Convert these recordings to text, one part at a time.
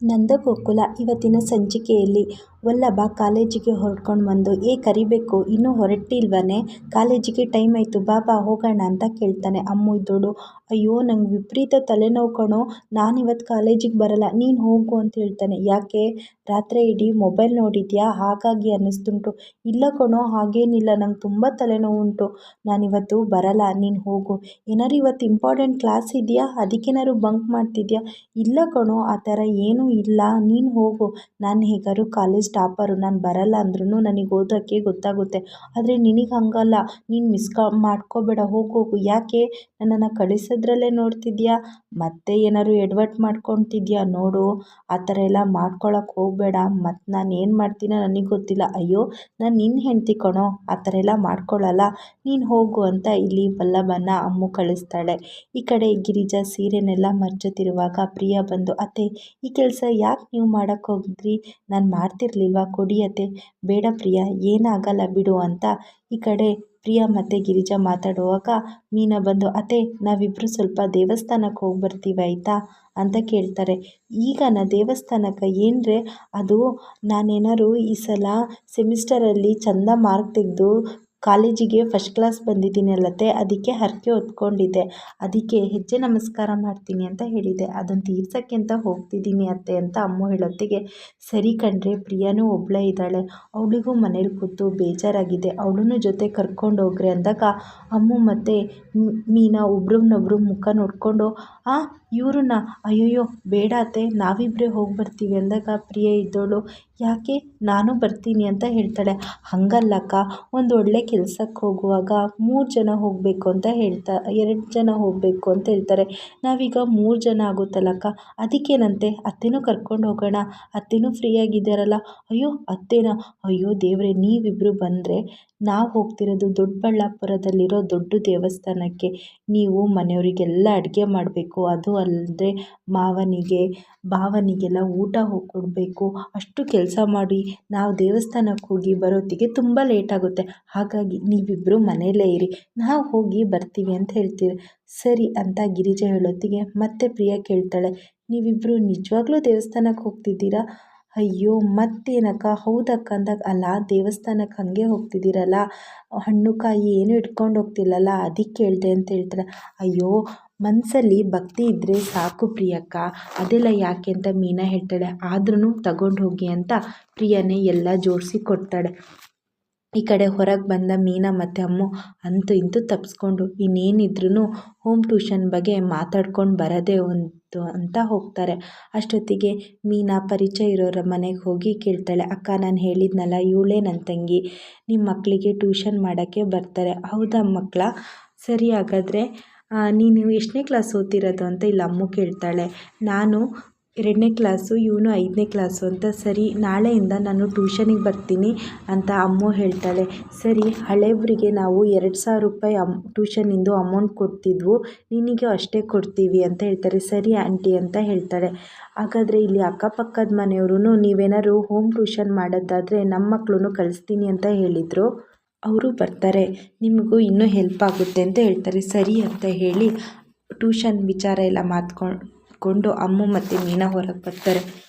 ನಂದಗೋಕುಲ ಇವತ್ತಿನ ಸಂಚಿಕೆಯಲ್ಲಿ ವಲ್ಲಭ ಕಾಲೇಜಿಗೆ ಹೊರಡ್ಕೊಂಡು ಬಂದು ಕರಿಬೇಕು ಇನ್ನೂ ಹೊರಟಿಲ್ವನೇ, ಕಾಲೇಜಿಗೆ ಟೈಮ್ ಆಯಿತು ಬಾ ಹೋಗೋಣ ಅಂತ ಕೇಳ್ತಾನೆ. ಅಮ್ಮು ಇದ್ದೋಳು, ಅಯ್ಯೋ ನಂಗೆ ವಿಪರೀತ ತಲೆನೋವು ಕಣೋ, ನಾನಿವತ್ತು ಕಾಲೇಜಿಗೆ ಬರಲ್ಲ, ನೀನು ಹೋಗು ಅಂತ ಹೇಳ್ತಾನೆ. ಯಾಕೆ, ರಾತ್ರಿ ಇಡೀ ಮೊಬೈಲ್ ನೋಡಿದ್ಯಾ ಹಾಗಾಗಿ ಅನ್ನಿಸ್ತುಂಟು? ಇಲ್ಲ ಕಣೋ ಹಾಗೇನಿಲ್ಲ, ನಂಗೆ ತುಂಬ ತಲೆನೋವು ಉಂಟು, ನಾನಿವತ್ತು ಬರಲ್ಲ, ನೀನು ಹೋಗು. ಏನಾರು ಇವತ್ತು ಇಂಪಾರ್ಟೆಂಟ್ ಕ್ಲಾಸ್ ಇದೆಯಾ, ಅದಕ್ಕೇನಾದ್ರು ಬಂಕ್ ಮಾಡ್ತಿದ್ಯಾ? ಇಲ್ಲ ಕಣೋ ಆ ಥರ ಏನೂ ಇಲ್ಲ, ನೀನು ಹೋಗು, ನಾನು ಹೇಗಾದ್ರು ಕಾಲೇಜ್ ಟಾಪರು, ನಾನು ಬರಲ್ಲ ಅಂದ್ರೂ ನನಗೆ ಓದೋಕ್ಕೆ ಗೊತ್ತಾಗುತ್ತೆ, ಆದರೆ ನಿನಗೆ ಹಾಗಲ್ಲ, ನೀನು ಮಾಡ್ಕೋಬೇಡ, ಹೋಗು. ಯಾಕೆ, ನನ್ನನ್ನು ಕಳಿಸೋದ್ರಲ್ಲೇ ನೋಡ್ತಿದ್ಯಾ, ಮತ್ತೆ ಏನಾದ್ರು ಎಡವಟ್ಟು ಮಾಡ್ಕೊತಿದ್ಯಾ ನೋಡು, ಆ ಥರ ಎಲ್ಲ ಮಾಡ್ಕೊಳಕ್ಕೆ ಹೋಗಬೇಡ, ಮತ್ತು ನಾನು ಏನು ಮಾಡ್ತೀನೋ ನನಗೆ ಗೊತ್ತಿಲ್ಲ. ಅಯ್ಯೋ ನಾನು ನಿನ್ನ ಹೆಂಡ್ತಿ ಕಣೋ, ಆ ಥರ ಎಲ್ಲ ಮಾಡ್ಕೊಳ್ಳಲ್ಲ, ನೀನು ಹೋಗು ಅಂತ ಇಲ್ಲಿ ವಲ್ಲಭನ ಅಮ್ಮು ಕಳಿಸ್ತಾಳೆ. ಈ ಕಡೆ ಗಿರಿಜಾ ಸೀರೆನೆಲ್ಲ ಮರ್ಚುತ್ತಿರುವಾಗ ಪ್ರಿಯಾ ಬಂದು, ಅತ್ತೆ ಈ ಕೆಲಸ ಯಾಕೆ ನೀವು ಮಾಡೋಕ್ಕೆ ಹೋಗಿದ್ರಿ, ನಾನು ಮಾಡ್ತಿರ್ಲಿಲ್ವಾ, ಕೊಡಿ ಅತ್ತೆ. ಬೇಡ ಪ್ರಿಯಾ, ಏನಾಗಲ್ಲ ಬಿಡು ಅಂತ ಈ ಕಡೆ ಪ್ರಿಯಾ ಮತ್ತು ಗಿರಿಜಾ ಮಾತಾಡುವಾಗ ಮೀನಾ ಬಂದು, ಅತ್ತೆ ನಾವಿಬ್ಬರು ಸ್ವಲ್ಪ ದೇವಸ್ಥಾನಕ್ಕೆ ಹೋಗಿ ಬರ್ತೀವಿ ಆಯಿತಾ ಅಂತ ಕೇಳ್ತಾರೆ. ಈಗನ ದೇವಸ್ಥಾನಕ್ಕೆ ಏನ್ರೆ, ಅದು ನಾನೇನಾದ್ರು ಈ ಸಲ ಸೆಮಿಸ್ಟರಲ್ಲಿ ಚೆಂದ ಮಾರ್ಕ್ ತೆಗೆದು ಕಾಲೇಜಿಗೆ ಫಸ್ಟ್ ಕ್ಲಾಸ್ ಬಂದಿದ್ದೀನಿ ಅಲ್ಲತ್ತೆ, ಅದಕ್ಕೆ ಹರಕೆ ಹೊತ್ಕೊಂಡಿದ್ದೆ, ಅದಕ್ಕೆ ಹೆಜ್ಜೆ ನಮಸ್ಕಾರ ಮಾಡ್ತೀನಿ ಅಂತ ಹೇಳಿದೆ, ಅದನ್ನು ತೀರ್ಸೋಕ್ಕೆ ಅಂತ ಹೋಗ್ತಿದ್ದೀನಿ ಅತ್ತೆ ಅಂತ ಅಮ್ಮು ಹೇಳೋತ್ತಿಗೆ, ಸರಿ ಕಣ್ರೆ, ಪ್ರಿಯಾನೂ ಒಬ್ಬಳೇ ಇದ್ದಾಳೆ, ಅವಳಿಗೂ ಮನೇಲಿ ಕೂತು ಬೇಜಾರಾಗಿದೆ, ಅವಳನ್ನು ಜೊತೆ ಕರ್ಕೊಂಡು ಹೋಗ್ರಿ ಅಂದಾಗ ಅಮ್ಮು ಮತ್ತು ಮೀನಾ ಒಬ್ರನ್ನೊಬ್ರು ಮುಖ ನೋಡಿಕೊಂಡು, ಇವ್ರನ್ನ, ಅಯ್ಯೋಯ್ಯೋ ಬೇಡ ಅತ್ತೆ ನಾವಿಬ್ಬರೇ ಹೋಗಿ ಬರ್ತೀವಿ ಅಂದಾಗ ಪ್ರಿಯಾ ಇದ್ದೋಳು, ಯಾಕೆ ನಾನು ಬರ್ತೀನಿ ಅಂತ ಹೇಳ್ತಾಳೆ. ಹಂಗಲ್ಲಕ್ಕ, ಒಂದು ಒಳ್ಳೆ ಕೆಲಸಕ್ಕೆ ಹೋಗುವಾಗ 3 ಜನ ಹೋಗಬೇಕು ಅಂತ 2 ಜನ ಹೋಗಬೇಕು ಅಂತ ಹೇಳ್ತಾರೆ, ನಾವೀಗ 3 ಜನ ಆಗುತ್ತಲ್ಲಕ್ಕ, ಅದಕ್ಕೇನಂತೆ, ಅತ್ತೆನೂ ಕರ್ಕೊಂಡು ಹೋಗೋಣ, ಅತ್ತೆನೂ ಫ್ರೀಯಾಗಿದ್ದಾರಲ್ಲ. ಅಯ್ಯೋ ಅತ್ತೇನಾ, ಅಯ್ಯೋ ದೇವ್ರೆ, ನೀವಿಬ್ಬರು ಬಂದರೆ ನಾವು ಹೋಗ್ತಿರೋದು ದೊಡ್ಡಬಳ್ಳಾಪುರದಲ್ಲಿರೋ ದೊಡ್ಡ ದೇವಸ್ಥಾನಕ್ಕೆ, ನೀವು ಮನೆಯವರಿಗೆಲ್ಲ ಅಡುಗೆ ಮಾಡಬೇಕು, ಅದು ಅಲ್ಲದೆ ಮಾವನಿಗೆ ಭಾವನಿಗೆಲ್ಲ ಊಟ ಕೊಡಬೇಕು, ಅಷ್ಟು ಕೆಲಸ ಮಾಡಿ ನಾವು ದೇವಸ್ಥಾನಕ್ಕೆ ಹೋಗಿ ಬರೋತ್ತಿಗೆ ತುಂಬ ಲೇಟ್ ಆಗುತ್ತೆ, ಹಾಗಾಗಿ ನೀವಿಬ್ಬರು ಮನೆಯಲ್ಲೇ ಇರಿ, ನಾವು ಹೋಗಿ ಬರ್ತೀವಿ ಅಂತ ಹೇಳ್ತೀವಿ. ಸರಿ ಅಂತ ಗಿರಿಜಾ ಹೇಳೋತ್ತಿಗೆ ಮತ್ತೆ ಪ್ರಿಯಾ ಕೇಳ್ತಾಳೆ, ನೀವಿಬ್ಬರು ನಿಜವಾಗ್ಲೂ ದೇವಸ್ಥಾನಕ್ಕೆ ಹೋಗ್ತಿದ್ದೀರಾ? ಅಯ್ಯೋ ಮತ್ತೇನಕ್ಕ, ಹೌದಕ್ಕ ಅಂದಾಗ, ಅಲ್ಲ ದೇವಸ್ಥಾನಕ್ಕೆ ಹಾಗೆ ಹೋಗ್ತಿದ್ದೀರಲ್ಲ, ಹಣ್ಣು ಕಾಯಿ ಏನು ಇಟ್ಕೊಂಡು ಹೋಗ್ತಿಲ್ಲಲ್ಲ, ಅದಕ್ಕೆ ಕೇಳಿದೆ ಅಂತ ಹೇಳ್ತಾರೆ. ಅಯ್ಯೋ ಮನಸ್ಸಲ್ಲಿ ಭಕ್ತಿ ಇದ್ದರೆ ಸಾಕು ಪ್ರಿಯಕ್ಕ, ಅದೆಲ್ಲ ಯಾಕೆ ಅಂತ ಮೀನಾ ಹೇಳ್ತಾಳೆ. ಆದ್ರೂ ತಗೊಂಡು ಹೋಗಿ ಅಂತ ಪ್ರಿಯಾನೇ ಎಲ್ಲ ಜೋಡಿಸಿ ಕೊಡ್ತಾಳೆ. ಈ ಕಡೆ ಹೊರಗೆ ಬಂದ ಮೀನಾ ಮತ್ತು ಅಮ್ಮು ಅಂತೂ ಇಂತೂ ತಪ್ಪಿಸ್ಕೊಂಡು ಇನ್ನೇನಿದ್ರೂ ಹೋಮ್ ಟ್ಯೂಷನ್ ಬಗ್ಗೆ ಮಾತಾಡ್ಕೊಂಡು ಬರೋದೇ ಒಂದು ಅಂತ ಹೋಗ್ತಾರೆ. ಅಷ್ಟೊತ್ತಿಗೆ ಮೀನಾ ಪರಿಚಯ ಇರೋರ ಮನೆಗೆ ಹೋಗಿ ಕೇಳ್ತಾಳೆ, ಅಕ್ಕ ನಾನು ಹೇಳಿದ್ನಲ್ಲ ಇವಳೇ ನನ್ನ ತಂಗಿ, ನಿಮ್ಮ ಮಕ್ಕಳಿಗೆ ಟ್ಯೂಷನ್ ಮಾಡೋಕ್ಕೆ ಬರ್ತಾರೆ, ಹೌದಾ ಮಕ್ಕಳ, ಸರಿ ಹಾಗಾದರೆ ನೀನು ಎಷ್ಟನೇ ಕ್ಲಾಸ್ ಓದ್ತಿರೋದು ಅಂತ ಇಲ್ಲಿ ಅಮ್ಮು ಕೇಳ್ತಾಳೆ. ನಾನು 2ನೇ ಕ್ಲಾಸು, ಇವನು 5ನೇ ಕ್ಲಾಸು ಅಂತ. ಸರಿ ನಾಳೆಯಿಂದ ನಾನು ಟ್ಯೂಷನಿಗೆ ಬರ್ತೀನಿ ಅಂತ ಅಮ್ಮು ಹೇಳ್ತಾಳೆ. ಸರಿ ಹಳೆಯವರಿಗೆ ನಾವು 2,000 ರೂಪಾಯಿ ಟ್ಯೂಷನಿಂದು ಅಮೌಂಟ್ ಕೊಡ್ತಿದ್ವು, ನಿನಗೆ ಅಷ್ಟೇ ಕೊಡ್ತೀವಿ ಅಂತ ಹೇಳ್ತಾರೆ. ಸರಿ ಆಂಟಿ ಅಂತ ಹೇಳ್ತಾಳೆ. ಹಾಗಾದರೆ ಇಲ್ಲಿ ಅಕ್ಕಪಕ್ಕದ ಮನೆಯವರು ನೀವೇನಾದ್ರು ಹೋಮ್ ಟ್ಯೂಷನ್ ಮಾಡೋದಾದರೆ ನಮ್ಮ ಮಕ್ಕಳನ್ನು ಕಳಿಸ್ತೀನಿ ಅಂತ ಹೇಳಿದರು, ಅವರು ಬರ್ತಾರೆ, ನಿಮಗೂ ಇನ್ನೂ ಹೆಲ್ಪ್ ಆಗುತ್ತೆ ಅಂತ ಹೇಳ್ತಾರೆ. ಸರಿ ಅಂತ ಹೇಳಿ ಟ್ಯೂಷನ್ ವಿಚಾರ ಎಲ್ಲ ಮಾತ್ಕೊಂಡು ಅಮ್ಮು ಮತ್ತು ಮೀನಾ ಹೊರಗೆ ಬರ್ತಾರೆ.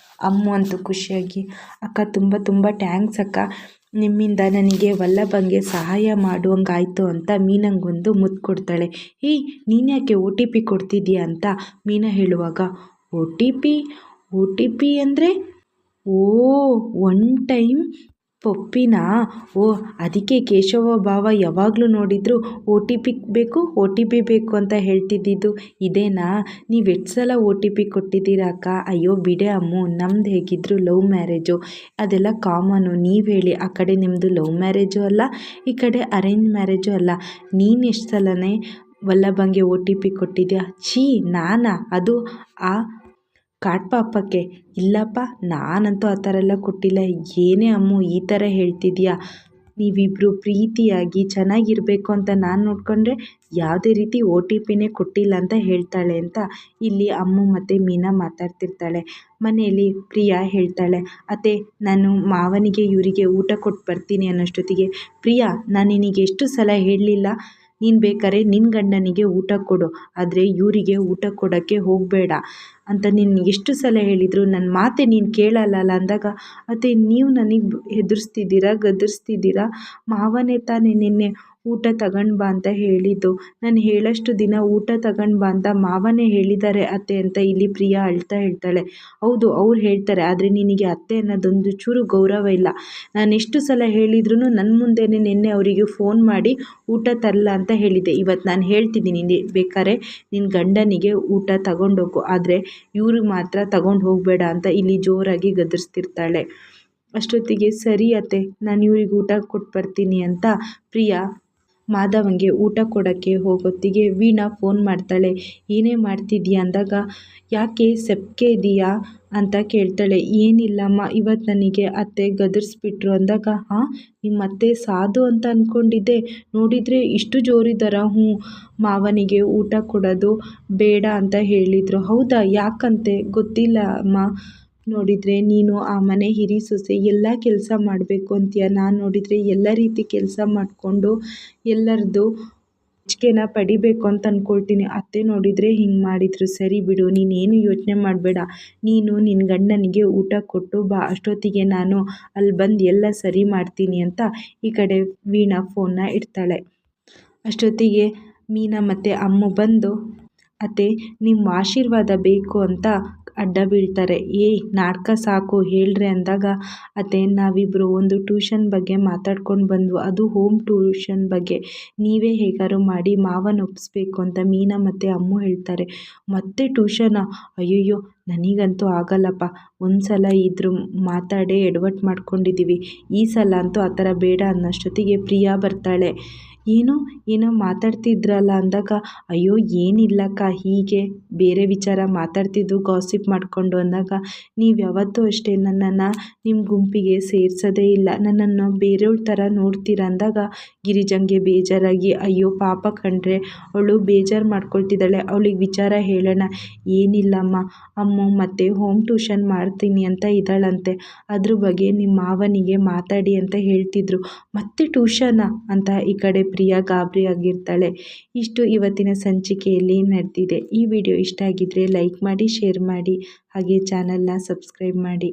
ಅಮ್ಮು ಅಂತೂ ಖುಷಿಯಾಗಿ, ಅಕ್ಕ ತುಂಬ ತುಂಬ ಟ್ಯಾಂಕ್ಸ್ ಅಕ್ಕ, ನಿಮ್ಮಿಂದ ನನಗೆ ವಲ್ಲಭಂಗೆ ಸಹಾಯ ಮಾಡುವಂಗಾಯಿತು ಅಂತ ಮೀನಂಗೊಂದು ಮುತ್ತು ಕೊಡ್ತಾಳೆ. ನೀನು ಯಾಕೆ OTP ಕೊಡ್ತಿದ್ದೀಯಾ ಅಂತ ಮೀನಾ ಹೇಳುವಾಗ, OTP ಅಂದರೆ ಒನ್ ಟೈಮ್ ಪಪ್ಪಿನಾ, ಅದಕ್ಕೆ ಕೇಶವ ಭಾವ ಯಾವಾಗಲೂ ನೋಡಿದ್ರು OTP ಬೇಕು ಅಂತ ಹೇಳ್ತಿದ್ದಿದ್ದು ಇದೇನಾ, ನೀವು ಎಷ್ಟು ಸಲ OTP ಕೊಟ್ಟಿದ್ದೀರಾ ಅಕ್ಕ? ಅಯ್ಯೋ ಬಿಡೆ ಅಮ್ಮು, ನಮ್ದು ಹೇಗಿದ್ರು ಲವ್ ಮ್ಯಾರೇಜು, ಅದೆಲ್ಲ ಕಾಮನು, ನೀವು ಹೇಳಿ, ಆ ಕಡೆ ನಿಮ್ಮದು ಲವ್ ಮ್ಯಾರೇಜು ಅಲ್ಲ, ಈ ಕಡೆ ಅರೇಂಜ್ ಮ್ಯಾರೇಜು ಅಲ್ಲ, ನೀನು ಎಷ್ಟು ಸಲನೇ ವಲ್ಲಭಂಗೆ OTP ಕೊಟ್ಟಿದ್ಯಾ? ನಾನಾ, ಅದು ಆ ಕಾಟ್ ಪಾಪಕ್ಕೆ? ಇಲ್ಲಪ್ಪ, ನಾನಂತೂ ಆ ಥರ ಎಲ್ಲ ಕೊಟ್ಟಿಲ್ಲ. ಏನೇ ಅಮ್ಮು ಈ ಥರ ಹೇಳ್ತಿದ್ಯಾ, ನೀವಿಬ್ಬರು ಪ್ರೀತಿಯಾಗಿ ಚೆನ್ನಾಗಿರಬೇಕು ಅಂತ ನಾನು ನೋಡಿಕೊಂಡ್ರೆ ಯಾವುದೇ ರೀತಿ OTPನೇ ಕೊಟ್ಟಿಲ್ಲ ಅಂತ ಹೇಳ್ತಾಳೆ ಅಂತ ಇಲ್ಲಿ ಅಮ್ಮು ಮತ್ತು ಮೀನಾ ಮಾತಾಡ್ತಿರ್ತಾಳೆ. ಮನೆಯಲ್ಲಿ ಪ್ರಿಯಾ ಹೇಳ್ತಾಳೆ, ಅತ್ತೆ ನಾನು ಮಾವನಿಗೆ ಇವರಿಗೆ ಊಟ ಕೊಟ್ಟು ಬರ್ತೀನಿ ಅನ್ನೋಷ್ಟೊತ್ತಿಗೆ, ಪ್ರಿಯಾ ನಾನು ನಿನಗೆ ಎಷ್ಟು ಸಲ ಹೇಳಲಿಲ್ಲ, ನೀನು ಬೇಕಾದ್ರೆ ನಿನ್ನ ಗಂಡನಿಗೆ ಊಟ ಕೊಡು, ಆದರೆ ಇವರಿಗೆ ಊಟ ಕೊಡೋಕ್ಕೆ ಹೋಗಬೇಡ ಅಂತ ನೀನು ಎಷ್ಟು ಸಲ ಹೇಳಿದರು, ನನ್ನ ಮಾತೆ ನೀನು ಕೇಳಲ್ಲ ಅಂದಾಗ, ಅತ್ತೆ ನೀವು ನನಗೆ ಹೆದರಿಸ್ತಿದ್ದೀರಾ, ಗದರಿಸ್ತಿದ್ದೀರಾ, ಮಾವನೇ ತಾನೇ ನಿನ್ನೆ ಊಟ ತಗೊಂಡು ಬಾ ಅಂತ ಹೇಳಿದ್ದು, ನಾನು ಹೇಳೋಷ್ಟು ದಿನ ಊಟ ತಗೊಂಡು ಬಾ ಅಂತ ಮಾವನೇ ಹೇಳಿದ್ದಾರೆ ಅತ್ತೆ ಅಂತ ಇಲ್ಲಿ ಪ್ರಿಯಾ ಅಳ್ತಾ ಹೇಳ್ತಾಳೆ. ಹೌದು, ಅವ್ರು ಹೇಳ್ತಾರೆ, ಆದರೆ ನಿನಗೆ ಅತ್ತೆ ಅನ್ನೋದೊಂದು ಚೂರು ಗೌರವ ಇಲ್ಲ. ನಾನು ಎಷ್ಟು ಸಲ ಹೇಳಿದ್ರು ನನ್ನ ಮುಂದೆನೇ ನಿನ್ನೆ ಅವರಿಗೆ ಫೋನ್ ಮಾಡಿ ಊಟ ತರಲ್ಲ ಅಂತ ಹೇಳಿದ್ದೆ. ಇವತ್ತು ನಾನು ಹೇಳ್ತಿದ್ದೀನಿ, ಬೇಕಾದ್ರೆ ನಿನ್ನ ಗಂಡನಿಗೆ ಊಟ ತಗೊಂಡೋಗು, ಆದರೆ ಇವ್ರಿಗೆ ಮಾತ್ರ ತಗೊಂಡು ಹೋಗಬೇಡ ಅಂತ ಇಲ್ಲಿ ಜೋರಾಗಿ ಗದರಿಸ್ತಿರ್ತಾಳೆ. ಅಷ್ಟೊತ್ತಿಗೆ ಸರಿ ಅತ್ತೆ, ನಾನು ಇವ್ರಿಗೆ ಊಟ ಕೊಟ್ಟು ಬರ್ತೀನಿ ಅಂತ ಪ್ರಿಯಾ ಮಾಧವನ್ಗೆ ಊಟ ಕೊಡೋಕ್ಕೆ ಹೋಗೋತ್ತಿಗೆ ವೀಣಾ ಫೋನ್ ಮಾಡ್ತಾಳೆ. ಏನೇ ಮಾಡ್ತಿದ್ದೀಯಾ ಅಂದಾಗ, ಯಾಕೆ ಸೆಪ್ಗೆ ಇದೆಯಾ ಅಂತ ಕೇಳ್ತಾಳೆ. ಏನಿಲ್ಲಮ್ಮ, ಇವತ್ತು ನನಗೆ ಅತ್ತೆ ಗದರಿಸ್ಬಿಟ್ರು ಅಂದಾಗ, ಹಾಂ ನಿಮ್ಮ ಅತ್ತೆ ಸಾಧು ಅಂತ ಅಂದ್ಕೊಂಡಿದ್ದೆ, ನೋಡಿದರೆ ಇಷ್ಟು ಜೋರಿದ್ದಾರಾ? ಹ್ಞೂ, ಮಾವನಿಗೆ ಊಟ ಕೊಡೋದು ಬೇಡ ಅಂತ ಹೇಳಿದರು. ಹೌದಾ, ಯಾಕಂತೆ? ಗೊತ್ತಿಲ್ಲ ಅಮ್ಮ. ನೋಡಿದರೆ ನೀನು ಆ ಮನೆ ಹಿರಿ ಸೊಸೆ, ಎಲ್ಲ ಕೆಲಸ ಮಾಡಬೇಕು ಅಂತೀಯ. ನಾನು ನೋಡಿದರೆ ಎಲ್ಲ ರೀತಿ ಕೆಲಸ ಮಾಡಿಕೊಂಡು ಎಲ್ಲರದ್ದು ಮೆಚ್ಚುಗೆನ ಪಡಿಬೇಕು ಅಂತ ಅಂದ್ಕೊಳ್ತೀನಿ. ಅತ್ತೆ ನೋಡಿದರೆ ಹಿಂಗೆ ಮಾಡಿದರು. ಸರಿ ಬಿಡು, ನೀನೇನು ಯೋಚನೆ ಮಾಡಬೇಡ, ನೀನು ನಿನ್ನ ಗಂಡನಿಗೆ ಊಟ ಕೊಟ್ಟು ಬಾ, ಅಷ್ಟೊತ್ತಿಗೆ ನಾನು ಅಲ್ಲಿ ಬಂದು ಎಲ್ಲ ಸರಿ ಮಾಡ್ತೀನಿ ಅಂತ ಈ ಕಡೆ ವೀಣಾ ಫೋನ್ನ ಇಡ್ತಾಳೆ. ಅಷ್ಟೊತ್ತಿಗೆ ಮೀನಾ ಮತ್ತು ಅಮ್ಮು ಬಂದು, ಅತ್ತೆ ನಿಮ್ಮ ಆಶೀರ್ವಾದ ಬೇಕು ಅಂತ ಅಡ್ಡ ಬೀಳ್ತಾರೆ. ನಾಟಕ ಸಾಕು ಹೇಳ್ರೆ ಅಂದಾಗ, ಅತ್ತೆ ನಾವಿಬ್ಬರು ಒಂದು ಟ್ಯೂಷನ್ ಬಗ್ಗೆ ಮಾತಾಡ್ಕೊಂಡು ಬಂದ್ವು, ಅದು ಹೋಮ್ ಟ್ಯೂಷನ್ ಬಗ್ಗೆ, ನೀವೇ ಹೇಗಾರು ಮಾಡಿ ಮಾವನ ಒಪ್ಪಿಸ್ಬೇಕು ಅಂತ ಮೀನಾ ಮತ್ತು ಅಮ್ಮು ಹೇಳ್ತಾರೆ. ಮತ್ತೆ ಟ್ಯೂಷನಾ? ಅಯ್ಯಯ್ಯೋ, ನನಗಂತೂ ಆಗಲ್ಲಪ್ಪ. ಒಂದು ಸಲ ಇದ್ರ ಮಾತಾಡೇ ಎಡವಟ್ಟು ಮಾಡ್ಕೊಂಡಿದ್ದೀವಿ, ಈ ಸಲ ಅಂತೂ ಆ ಥರ ಬೇಡ ಅನ್ನೋಷ್ಟೊತ್ತಿಗೆ ಪ್ರಿಯಾ ಬರ್ತಾಳೆ. ಏನೋ ಮಾತಾಡ್ತಿದ್ರಲ್ಲ ಅಂದಾಗ, ಅಯ್ಯೋ ಏನಿಲ್ಲಕ್ಕ, ಹೀಗೆ ಬೇರೆ ವಿಚಾರ ಮಾತಾಡ್ತಿದ್ದು ಗಾಸಿಪ್ ಮಾಡಿಕೊಂಡು ಅಂದಾಗ, ನೀವು ಯಾವತ್ತೂ ಅಷ್ಟೇ ನನ್ನನ್ನು ನಿಮ್ಮ ಗುಂಪಿಗೆ ಸೇರಿಸೋದೇ ಇಲ್ಲ, ನನ್ನನ್ನು ಬೇರೆಯವ್ರ ಥರ ನೋಡ್ತೀರ ಅಂದಾಗ ಗಿರಿಜಂಗೆ ಬೇಜಾರಾಗಿ, ಅಯ್ಯೋ ಪಾಪ ಕಣ್ರೆ, ಅವಳು ಬೇಜಾರು ಮಾಡ್ಕೊಳ್ತಿದ್ದಾಳೆ, ಅವಳಿಗೆ ವಿಚಾರ ಹೇಳೋಣ. ಏನಿಲ್ಲಮ್ಮ, ಅಮ್ಮ ಮತ್ತೆ ಹೋಮ್ ಟ್ಯೂಷನ್ ಮಾಡ್ತೀನಿ ಅಂತ ಇದ್ದಾಳಂತೆ, ಅದ್ರ ಬಗ್ಗೆ ನಿಮ್ಮ ಮಾವನಿಗೆ ಮಾತಾಡಿ ಅಂತ ಹೇಳ್ತಿದ್ರು. ಮತ್ತೆ ಟ್ಯೂಷನಾ ಅಂತ ಈ ಕಡೆ ಪ್ರಿಯಾ ಗಾಬರಿ ಆಗಿರ್ತಾಳೆ. ಇಷ್ಟು ಇವತ್ತಿನ ಸಂಚಿಕೆಯಲ್ಲಿ ನಡೆದಿದೆ. ಈ ವಿಡಿಯೋ ಇಷ್ಟ ಆಗಿದ್ದರೆ ಲೈಕ್ ಮಾಡಿ, ಶೇರ್ ಮಾಡಿ, ಹಾಗೆ ಚಾನಲ್ನ ಸಬ್ಸ್ಕ್ರೈಬ್ ಮಾಡಿ.